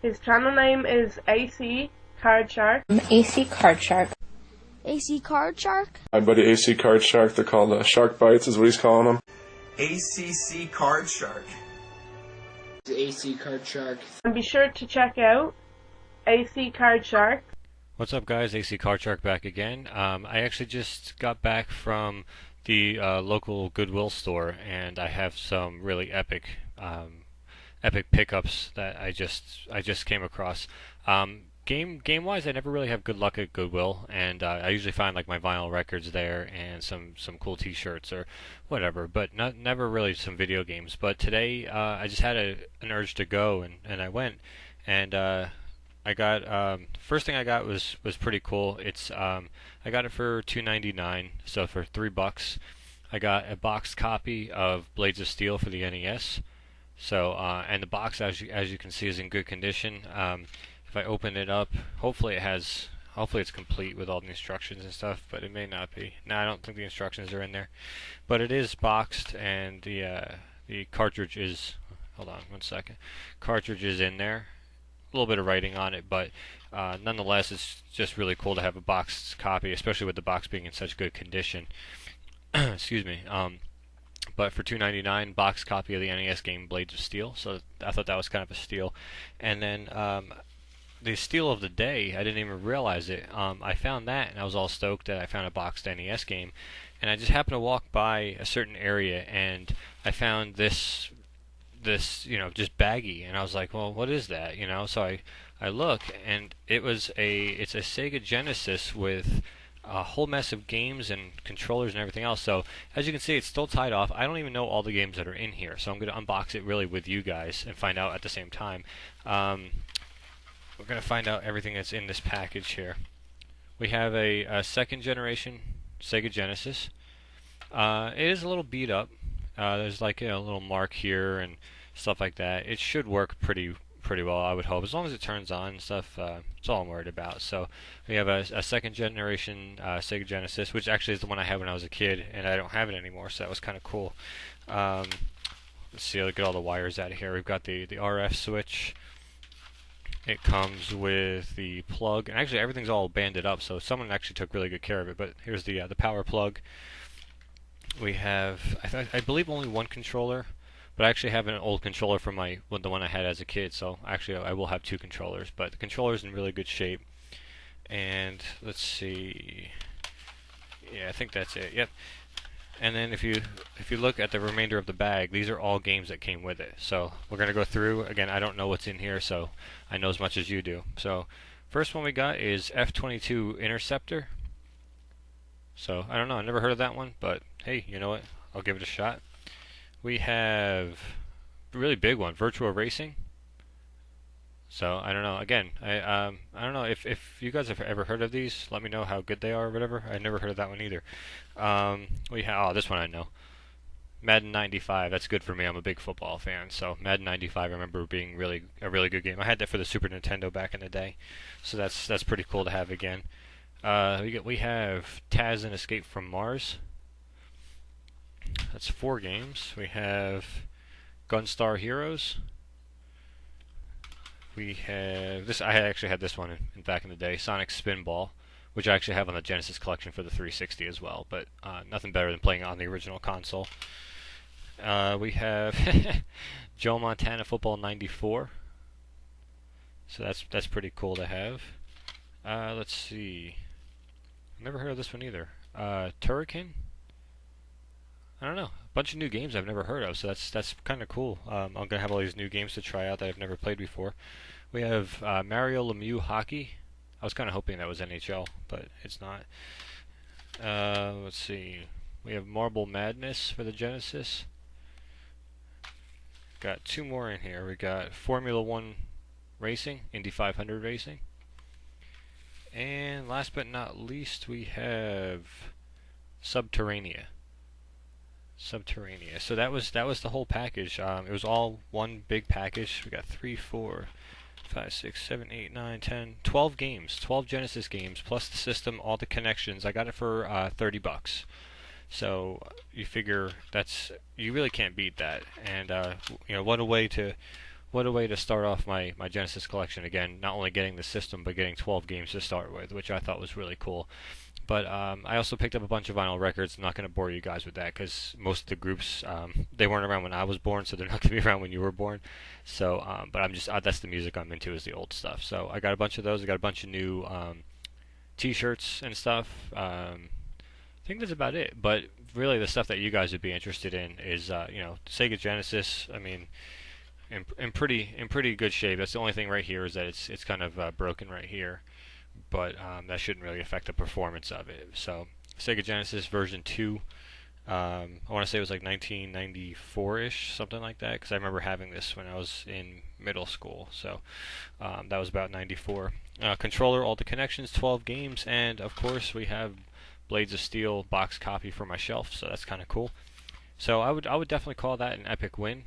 His channel name is ACCardShark. ACCardShark. ACCardShark? My buddy ACCardShark, they're called Shark Bites is what he's calling them. ACCardShark. ACCardShark. And be sure to check out ACCardShark. What's up, guys? ACCardShark back again. I actually just got back from the local Goodwill store, and I have some really epic pickups that I just came across. Game-wise, I never really have good luck at Goodwill, and I usually find like my vinyl records there and some cool T-shirts or whatever, but never really some video games. But today I just had an urge to go, and I went, and I got first thing I got was pretty cool. It's I got it for $2.99, so for $3. I got a boxed copy of Blades of Steel for the NES. So and the box, as you can see, is in good condition. If I open it up, hopefully it's complete with all the instructions and stuff, but it may not be. No, I don't think the instructions are in there, but it is boxed, and the cartridge is. Hold on one second. Cartridge is in there. A little bit of writing on it, but nonetheless, it's just really cool to have a boxed copy, especially with the box being in such good condition. Excuse me. But for $2.99, box copy of the NES game Blades of Steel. So I thought that was kind of a steal. And then the steal of the day, I didn't even realize it. I found that, and I was all stoked that I found a boxed NES game. And I just happened to walk by a certain area, and I found this just baggie, and I was like, well, what is that? So I look, and it's a Sega Genesis with a whole mess of games and controllers and everything else. So as you can see, it's still tied off. I don't even know all the games that are in here, so I'm going to unbox it really with you guys and find out at the same time. We're going to find out everything that's in this package here. We have a second generation Sega Genesis. It is a little beat up. There's like a little mark here and stuff like that. It should work pretty well, I would hope, as long as it turns on and stuff. That's all I'm worried about. So we have a second generation Sega Genesis, which actually is the one I had when I was a kid, and I don't have it anymore, so that was kind of cool. Let's see, look at all the wires out of here. We've got the RF switch. It comes with the plug, and actually everything's all banded up, so someone actually took really good care of it. But here's the power plug. We have, I believe, only one controller, but I actually have an old controller from the one I had as a kid, so actually I will have two controllers. But the controller's in really good shape. And let's see, yeah, I think that's it. Yep. And then if you look at the remainder of the bag, these are all games that came with it. So we're gonna go through again. I don't know what's in here, so I know as much as you do. So first one we got is F-22 Interceptor. So I don't know, I never heard of that one, but hey, you know what? I'll give it a shot. We have a really big one, Virtua Racing. So I don't know. Again, I don't know if you guys have ever heard of these. Let me know how good they are or whatever. I never heard of that one either. We have this one I know. Madden 95. That's good for me. I'm a big football fan. So Madden 95, I remember being a really good game. I had that for the Super Nintendo back in the day. So that's pretty cool to have again. We have Taz and Escape from Mars. That's 4 games. We have Gunstar Heroes. We have this. I actually had this one back in the day, Sonic Spinball, which I actually have on the Genesis collection for the 360 as well. But nothing better than playing on the original console. We have Joe Montana Football 94. So that's pretty cool to have. Let's see. Never heard of this one either. Turrican. I don't know. A bunch of new games I've never heard of, so that's kind of cool. I'm gonna have all these new games to try out that I've never played before. We have Mario Lemieux Hockey. I was kind of hoping that was NHL, but it's not. Let's see. We have Marble Madness for the Genesis. Got 2 more in here. We got Formula 1 Racing, Indy 500 Racing. And last but not least, we have Subterranea. So that was the whole package. It was all one big package. We got 3, 4, 5, 6, 7, 8, 9, 10, 12 games, 12 Genesis games, plus the system, all the connections. I got it for $30. So you figure you really can't beat that. And what a way to what a way to start off my Genesis collection again. Not only getting the system, but getting 12 games to start with, which I thought was really cool. But I also picked up a bunch of vinyl records. I'm not going to bore you guys with that because most of the groups, they weren't around when I was born, so they're not going to be around when you were born. So, but I'm just that's the music I'm into, is the old stuff. So I got a bunch of those. I got a bunch of new T-shirts and stuff. I think that's about it. But really, the stuff that you guys would be interested in is, Sega Genesis. I mean, in pretty good shape. That's the only thing right here, is that it's kind of broken right here. But that shouldn't really affect the performance of it. So Sega Genesis version 2, I want to say it was like 1994-ish, something like that, because I remember having this when I was in middle school. So that was about 94. Controller, all the connections, 12 games, and of course we have Blades of Steel box copy for my shelf. So that's kind of cool. So I would definitely call that an epic win.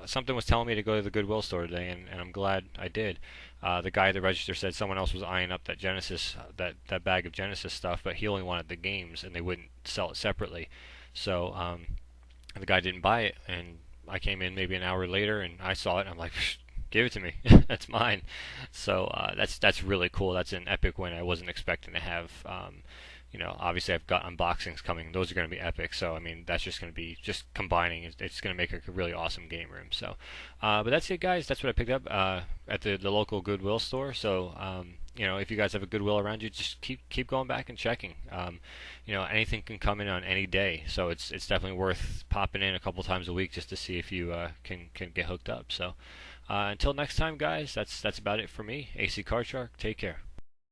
Something was telling me to go to the Goodwill store today, and I'm glad I did. The guy at the register said someone else was eyeing up that Genesis, that bag of Genesis stuff, but he only wanted the games, and they wouldn't sell it separately. So the guy didn't buy it, and I came in maybe an hour later, and I saw it, and I'm like, give it to me, that's mine. So that's really cool. That's an epic win. I wasn't expecting to have. Obviously I've got unboxings coming. Those are going to be epic. So, I mean, that's just going to be just combining. It's going to make a really awesome game room. So, but that's it, guys. That's what I picked up at the local Goodwill store. So, if you guys have a Goodwill around you, just keep going back and checking. Anything can come in on any day. So it's definitely worth popping in a couple times a week just to see if you can get hooked up. So, until next time, guys, that's about it for me. ACCardShark. Take care.